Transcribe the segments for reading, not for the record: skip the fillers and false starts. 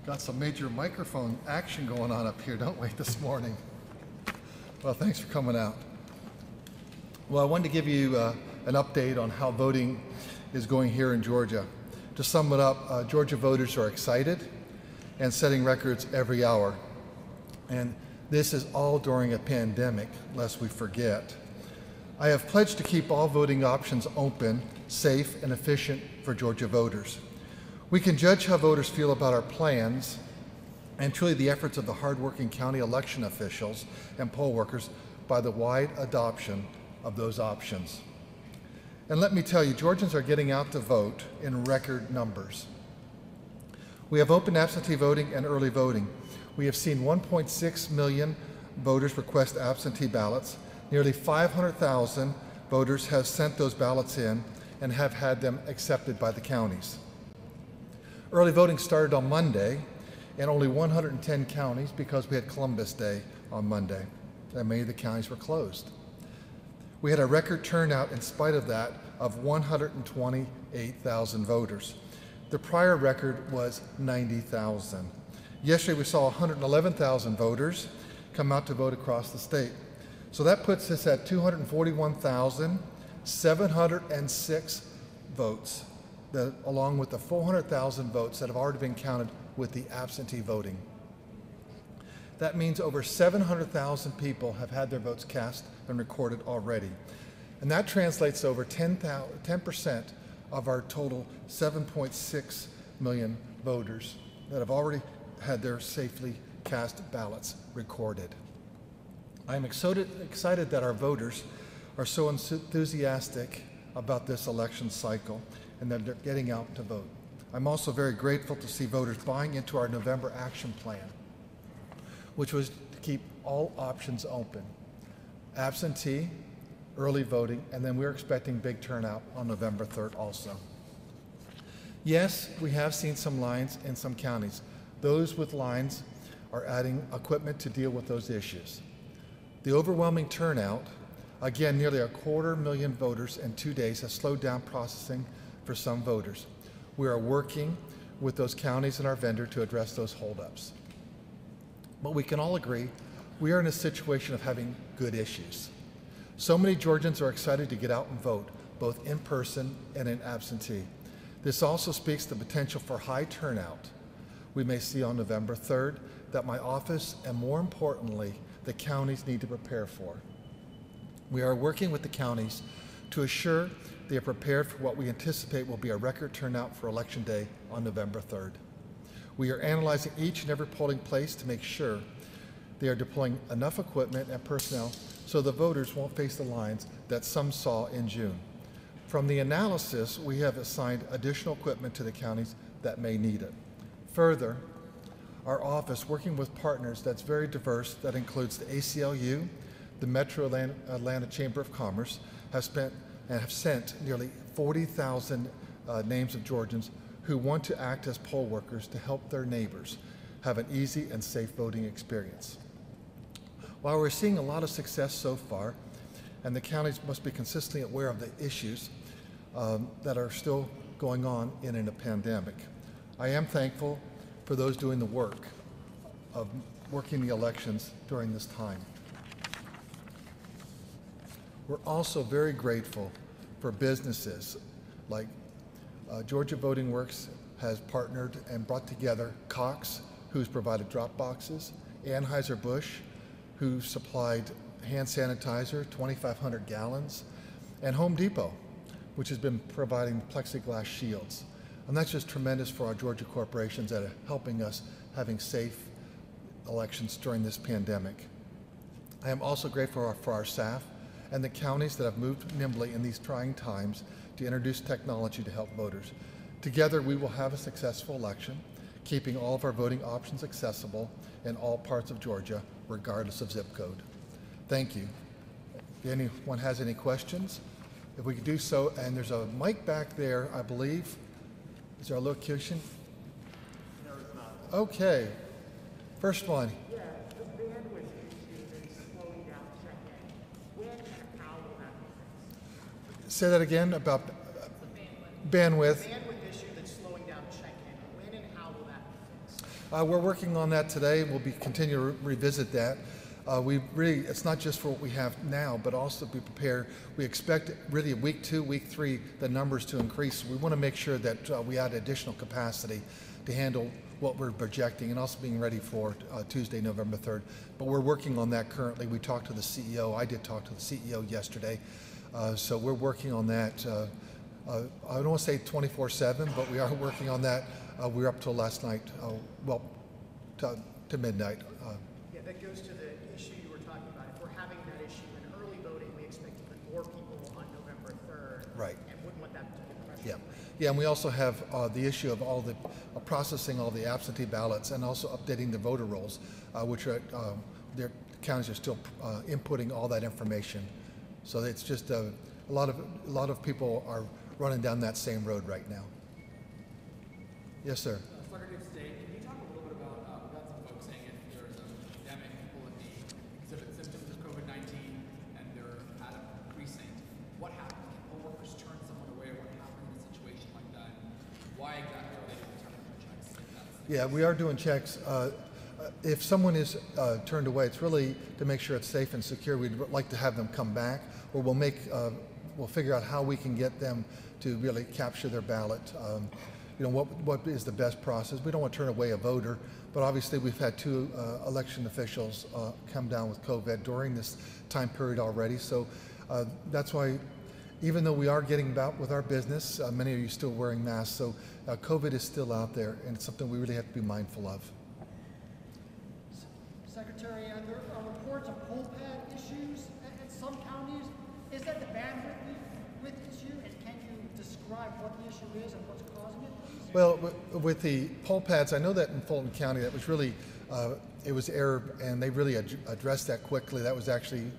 Got some major microphone action going on up here, don't we, this morning? Well, thanks for coming out. Well, I wanted to give you an update on how voting is going here in Georgia. To sum it up, Georgia voters are excited and setting records every hour. And this is all during a pandemic, lest we forget. I have pledged to keep all voting options open, safe, and efficient for Georgia voters. We can judge how voters feel about our plans and truly the efforts of the hardworking county election officials and poll workers by the wide adoption of those options. And let me tell you, Georgians are getting out to vote in record numbers. We have open absentee voting and early voting. We have seen 1.6 million voters request absentee ballots. Nearly 500,000 voters have sent those ballots in and have had them accepted by the counties. Early voting started on Monday in only 110 counties because we had Columbus Day on Monday, and many of the counties were closed. We had a record turnout in spite of that of 128,000 voters. The prior record was 90,000. Yesterday we saw 111,000 voters come out to vote across the state. So that puts us at 241,706 votes, along with the 400,000 votes that have already been counted with the absentee voting. That means over 700,000 people have had their votes cast and recorded already. And that translates to over 10% of our total 7.6 million voters that have already had their safely cast ballots recorded. I am excited that our voters are so enthusiastic about this election cycle and that they're getting out to vote. I'm also very grateful to see voters buying into our November action plan, which was to keep all options open. Absentee, early voting, and then we're expecting big turnout on November 3rd also. Yes, we have seen some lines in some counties. Those with lines are adding equipment to deal with those issues. The overwhelming turnout, again, nearly 250,000 voters in 2 days, has slowed down processing for some voters. We are working with those counties and our vendor to address those holdups. But we can all agree we are in a situation of having good issues. So many Georgians are excited to get out and vote, both in person and in absentee. This also speaks to the potential for high turnout we may see on November 3rd that my office and, more importantly, the counties need to prepare for. We are working with the counties to assure they are prepared for what we anticipate will be a record turnout for Election Day on November 3rd. We are analyzing each and every polling place to make sure they are deploying enough equipment and personnel so the voters won't face the lines that some saw in June. From the analysis, we have assigned additional equipment to the counties that may need it. Further, our office, working with partners that's very diverse, that includes the ACLU, the Metro Atlanta Chamber of Commerce, have sent nearly 40,000 names of Georgians who want to act as poll workers to help their neighbors have an easy and safe voting experience. While we're seeing a lot of success so far, and the counties must be consistently aware of the issues that are still going on in a pandemic, I am thankful for those doing the work of working the elections during this time. We're also very grateful for businesses like Georgia Voting Works has partnered and brought together Cox, who's provided drop boxes, Anheuser-Busch, who supplied hand sanitizer, 2,500 gallons, and Home Depot, which has been providing plexiglass shields. And that's just tremendous for our Georgia corporations that are helping us having safe elections during this pandemic. I am also grateful for our staff and the counties that have moved nimbly in these trying times to introduce technology to help voters. Together, we will have a successful election, keeping all of our voting options accessible in all parts of Georgia, regardless of zip code. Thank you. If anyone has any questions, if we could do so, and there's a mic back there, I believe. Is there a location? No, it's not. Okay. First one. Yeah, the bandwidth issue that's slowing down check-in. When and how will that be fixed? Say that again about bandwidth. The bandwidth issue that's slowing down check-in. When and how will that be fixed? We're working on that today. We'll be continue to revisit that. It's not just for what we have now, but also be prepared. We expect really week 2, week 3, the numbers to increase. We want to make sure that we add additional capacity to handle what we're projecting and also being ready for Tuesday, November 3rd. But we're working on that currently. We talked to the CEO. I did talk to the CEO yesterday. So we're working on that. I don't want to say 24/7, but we are working on that. We were up till last night, to midnight. Yeah, that goes to the issue you were talking about. If we're having that issue in early voting, we expect even more people on November 3rd. Right. And wouldn't want that to be the pressure. Yeah. Yeah, and we also have the issue of all the processing all the absentee ballots and also updating the voter rolls, which are their counties are still inputting all that information. So it's just a lot of people are running down that same road right now. Yes, sir. Secretary of State, can you talk a little bit about, we've got some folks saying if there's a pandemic, people that exhibit symptoms of COVID-19 and they're at a precinct, what happens? Can poll workers turn someone away? What happens in a situation like that? Why exactly are they returning for checks? Yeah, we are doing checks. If someone is turned away, it's really to make sure it's safe and secure. We'd like to have them come back, or we'll figure out how we can get them to really capture their ballot. What is the best process? We don't want to turn away a voter, but obviously we've had 2 election officials come down with COVID during this time period already. So that's why, even though we are getting about with our business, many of you still wearing masks. So COVID is still out there, and it's something we really have to be mindful of. Secretary, there are reports of poll pad issues in some counties. Is that the bandwidth issue? And can you describe what the issue is and what's causing it, please? Well, with the poll pads, I know that in Fulton County, that was really, it was error, and they really addressed that quickly. That was actually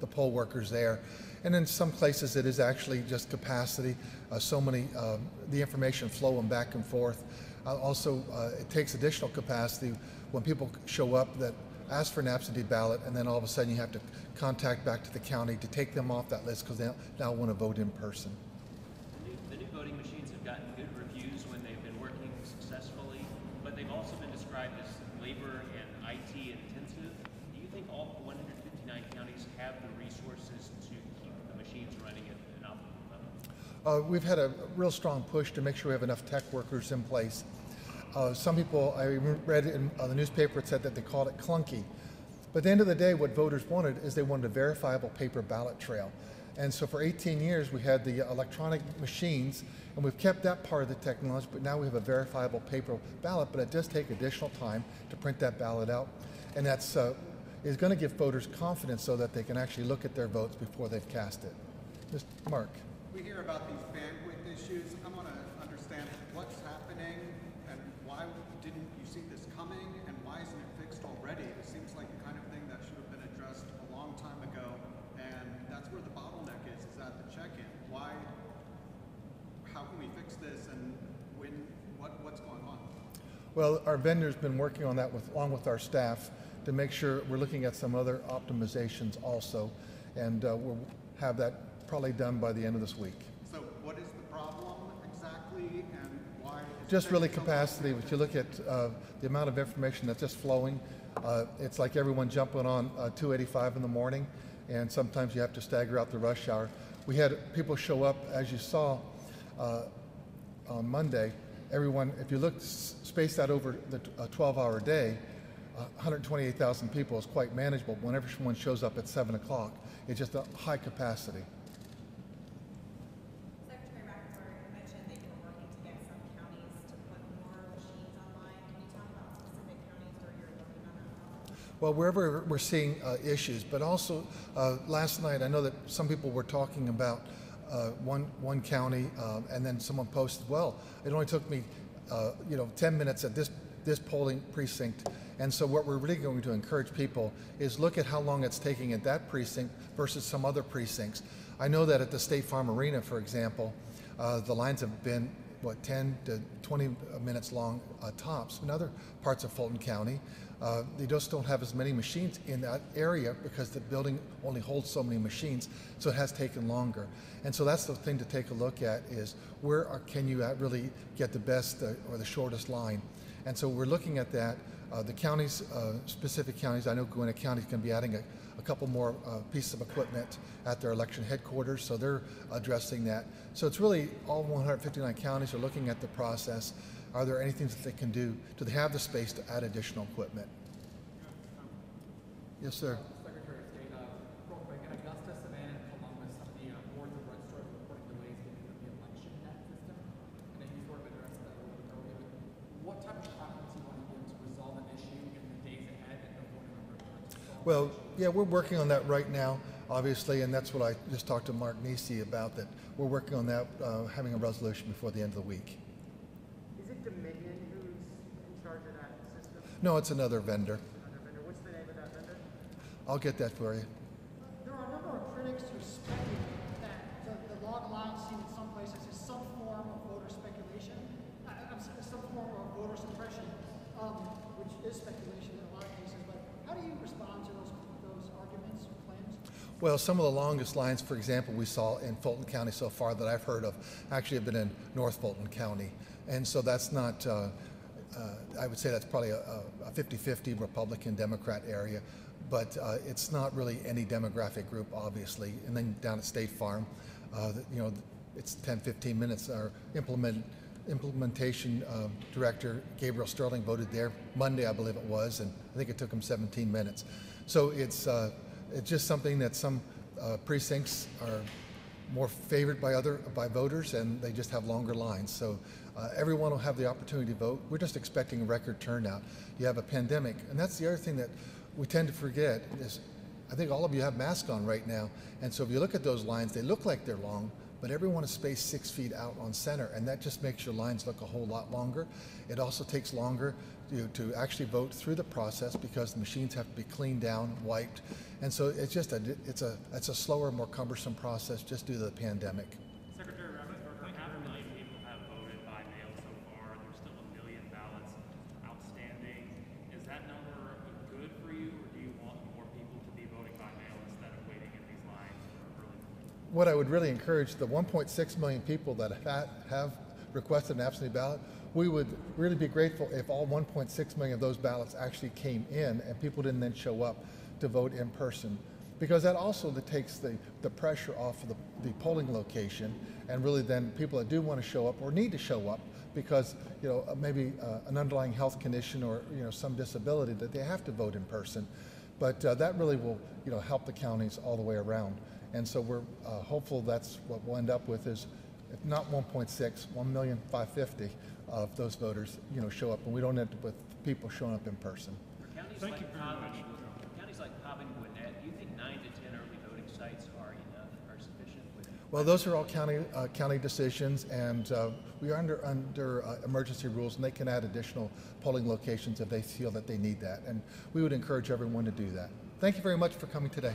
the poll workers there. And in some places, it is actually just capacity. The information flowing back and forth. Also, it takes additional capacity when people show up that ask for an absentee ballot, and then all of a sudden you have to contact back to the county to take them off that list because they now want to vote in person. The new voting machines have gotten good reviews when they've been working successfully, but they've also been described as labor and IT intensive. Do you think all 159 counties have the resources to keep the machines running at an optimal level? We've had a real strong push to make sure we have enough tech workers in place. Some people, I read in the newspaper, it said that they called it clunky. But at the end of the day, what voters wanted is they wanted a verifiable paper ballot trail. And so for 18 years, we had the electronic machines, and we've kept that part of the technology, but now we have a verifiable paper ballot, but it does take additional time to print that ballot out. And that's is going to give voters confidence so that they can actually look at their votes before they've cast it. Mr. Mark. We hear about these bandwidth issues. I want to understand what's happening and why didn't you see this coming and why isn't it fixed already? It seems like the kind of thing that should have been addressed a long time ago, and that's where the bottleneck is at the check-in. How can we fix this, and what's going on? Well, our vendor's been working on that along with our staff to make sure we're looking at some other optimizations also, and we'll have that probably done by the end of this week. So what is the problem exactly, and why? Just really capacity. If you look at the amount of information that's just flowing, it's like everyone jumping on 285 in the morning, and sometimes you have to stagger out the rush hour. We had people show up, as you saw on Monday. Everyone, if you look spaced out over the 12-hour day, 128,000 people is quite manageable. Whenever someone shows up at 7 o'clock, it's just a high capacity. Secretary Raffensperger, you mentioned that you were working to get some counties to put more machines online. Can you talk about specific counties where you're working on that? Well, wherever we're seeing issues, but also last night I know that some people were talking about one county, and then someone posted, well, it only took me 10 minutes at this polling precinct. And so what we're really going to encourage people is look at how long it's taking at that precinct versus some other precincts. I know that at the State Farm Arena, for example, the lines have been 10 to 20 minutes long tops. In other parts of Fulton County, they just don't have as many machines in that area because the building only holds so many machines, so it has taken longer. And so that's the thing to take a look at is can you really get the best or the shortest line. And so we're looking at that. The counties, specific counties, I know Gwinnett County is going to be adding a couple more pieces of equipment at their election headquarters, so they're addressing that. So it's really all 159 counties are looking at the process. Are there any things that they can do? Do they have the space to add additional equipment? Yes, sir. Secretary of State, real quick, in Augusta, Savannah, and Columbus, the boards of registrars are reporting delays because of the election net system. And then you sort of addressed that a little bit earlier, but what type of confidence do you want to give to resolve an issue in the days ahead and before November 1st? Well, yeah, we're working on that right now, obviously, and that's what I just talked to Mark Nisi about, that we're working on that, having a resolution before the end of the week. Is it Dominion who's in charge of that system? No, it's another vendor. Another vendor? What's the name of that vendor? I'll get that for you. There are a number of critics who speculate that the log line seen in some places is some form of voter speculation, some form of voter suppression, which is speculation in a lot of cases. But how do you respond to those arguments or claims? Well, some of the longest lines, for example, we saw in Fulton County so far that I've heard of actually have been in North Fulton County. And so that's not, I would say that's probably a 50-50 Republican-Democrat area, but it's not really any demographic group, obviously. And then down at State Farm, you know, it's 10-15 minutes. Our implementation director, Gabriel Sterling, voted there Monday, I believe it was, and I think it took him 17 minutes. So it's just something that some precincts are more favored by voters, and they just have longer lines. So everyone will have the opportunity to vote. We're just expecting a record turnout. You have a pandemic, and that's the other thing that we tend to forget is I think all of you have masks on right now, and so if you look at those lines, they look like they're long, but everyone is spaced 6 feet out on center, and that just makes your lines look a whole lot longer. It also takes longer to actually vote through the process because the machines have to be cleaned down, wiped, and so it's just it's a slower, more cumbersome process just due to the pandemic. Secretary Raffensperger, 500,000 people have voted by mail so far. There's still 1 million ballots outstanding. Is that number good for you, or do you want more people to be voting by mail instead of waiting in these lines for early voting? What I would really encourage the 1.6 million people that have requested an absentee ballot, we would really be grateful if all 1.6 million of those ballots actually came in and people didn't then show up to vote in person, because that also takes the pressure off of the polling location, and really then people that do want to show up or need to show up because maybe an underlying health condition or some disability that they have to vote in person. But that really will help the counties all the way around, and so we're hopeful that's what we'll end up with is, if not 1.6, 1,550,000 of those voters show up, and we don't end up with people showing up in person. Counties like Cobb and Gwinnett, do you think 9 to 10 early voting sites are enough, are sufficient? Well, those are all county decisions, and we are under emergency rules, and they can add additional polling locations if they feel that they need that. And we would encourage everyone to do that. Thank you very much for coming today.